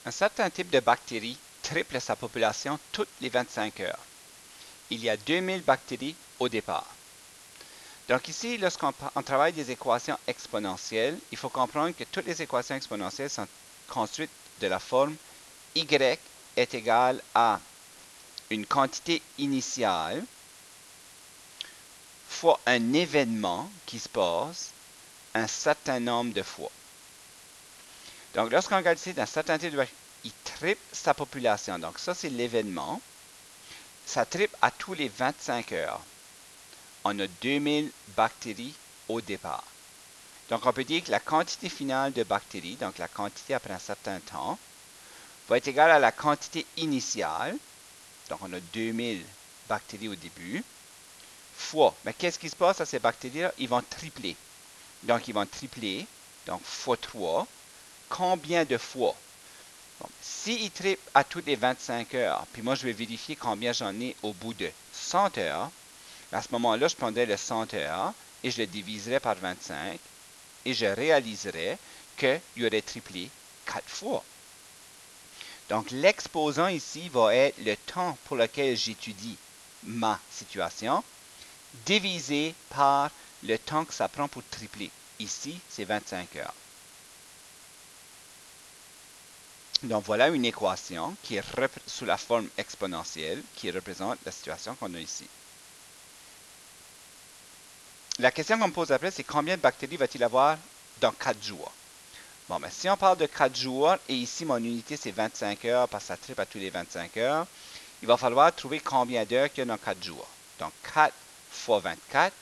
Un certain type de bactérie triple sa population toutes les 25 heures. Il y a 2000 bactéries au départ. Donc ici, lorsqu'on travaille des équations exponentielles, il faut comprendre que toutes les équations exponentielles sont construites de la forme y est égal à une quantité initiale fois un événement qui se passe un certain nombre de fois. Donc, lorsqu'on regarde ici, dans certain type de bactéries, il triple sa population. Donc, ça, c'est l'événement. Ça triple à tous les 25 heures. On a 2000 bactéries au départ. Donc, on peut dire que la quantité finale de bactéries, donc la quantité après un certain temps, va être égale à la quantité initiale. Donc, on a 2000 bactéries au début, fois. Mais qu'est-ce qui se passe à ces bactéries-là? Ils vont tripler. Donc, ils vont tripler. Donc, fois 3. Combien de fois? Bon, s'ils triplent à toutes les 25 heures, puis moi, je vais vérifier combien j'en ai au bout de 100 heures, à ce moment-là, je prendrai le 100 heures et je le diviserai par 25 et je réaliserai qu'il y aurait triplé 4 fois. Donc, l'exposant ici va être le temps pour lequel j'étudie ma situation, divisé par le temps que ça prend pour tripler. Ici, c'est 25 heures. Donc, voilà une équation qui est sous la forme exponentielle qui représente la situation qu'on a ici. La question qu'on me pose après, c'est combien de bactéries va-t-il avoir dans 4 jours? Bon, mais si on parle de 4 jours, et ici mon unité c'est 25 heures parce que ça triple à tous les 25 heures, il va falloir trouver combien d'heures qu'il y a dans 4 jours. Donc 4 fois 24,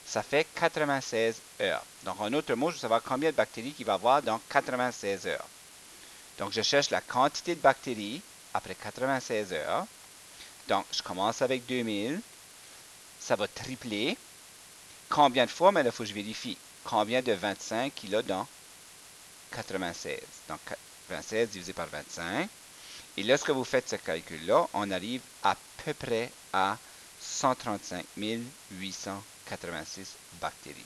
ça fait 96 heures. Donc en autre mot, je veux savoir combien de bactéries qu'il va y avoir dans 96 heures. Donc je cherche la quantité de bactéries après 96 heures. Donc je commence avec 2000, ça va tripler. Combien de fois? Mais là, il faut que je vérifie. Combien de 25 qu'il y a dans 96? Donc 96 divisé par 25. Et lorsque vous faites ce calcul-là, on arrive à peu près à 135 886 bactéries.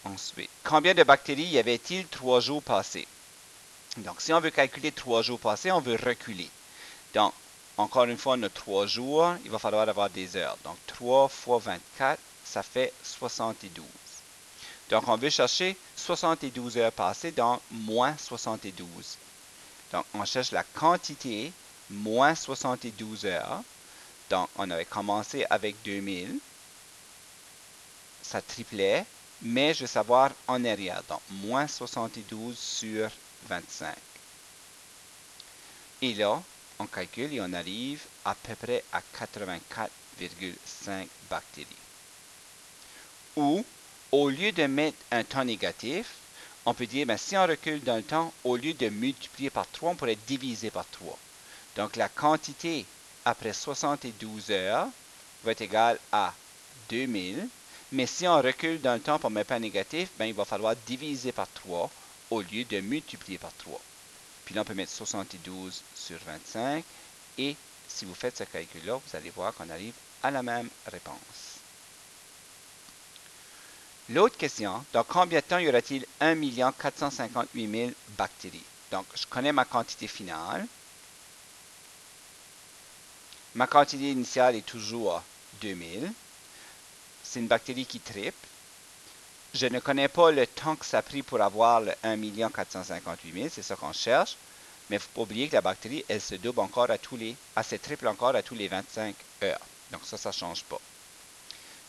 Ensuite, combien de bactéries y avait-il 3 jours passés? Donc, si on veut calculer 3 jours passés, on veut reculer. Donc, encore une fois, on a 3 jours, il va falloir avoir des heures. Donc, 3 fois 24, ça fait 72. Donc, on veut chercher 72 heures passées, donc moins 72. Donc, on cherche la quantité moins 72 heures. Donc, on avait commencé avec 2000. Ça triplait, mais je veux savoir en arrière. Donc, moins 72 sur 25. Et là, on calcule et on arrive à peu près à 84,5 bactéries. Ou, au lieu de mettre un temps négatif, on peut dire, ben, si on recule dans le temps, au lieu de multiplier par 3, on pourrait diviser par 3. Donc, la quantité après 72 heures va être égale à 2000. Mais si on recule dans le temps pour mettre un négatif, ben, il va falloir diviser par 3 au lieu de multiplier par 3. Puis là, on peut mettre 72 sur 25. Et si vous faites ce calcul-là, vous allez voir qu'on arrive à la même réponse. L'autre question, dans combien de temps y aura-t-il 1 458 000 bactéries? Donc, je connais ma quantité finale. Ma quantité initiale est toujours 2000. C'est une bactérie qui triple. Je ne connais pas le temps que ça a pris pour avoir le 1 458 000, c'est ça qu'on cherche. Mais il ne faut pas oublier que la bactérie, elle se double encore elle se triple encore à tous les 25 heures. Donc ça ne change pas.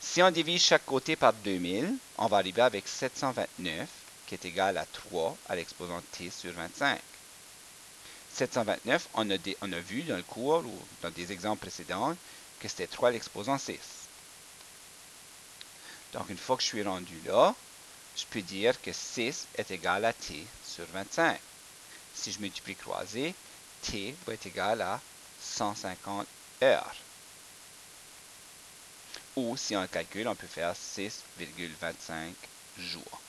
Si on divise chaque côté par 2000, on va arriver avec 729, qui est égal à 3 à l'exposant t sur 25. 729, on a vu dans le cours ou dans des exemples précédents que c'était 3 à l'exposant 6. Donc, une fois que je suis rendu là, je peux dire que 6 est égal à t sur 25. Si je multiplie croisé, t va être égal à 150 heures. Ou si on calcule, on peut faire 6,25 jours.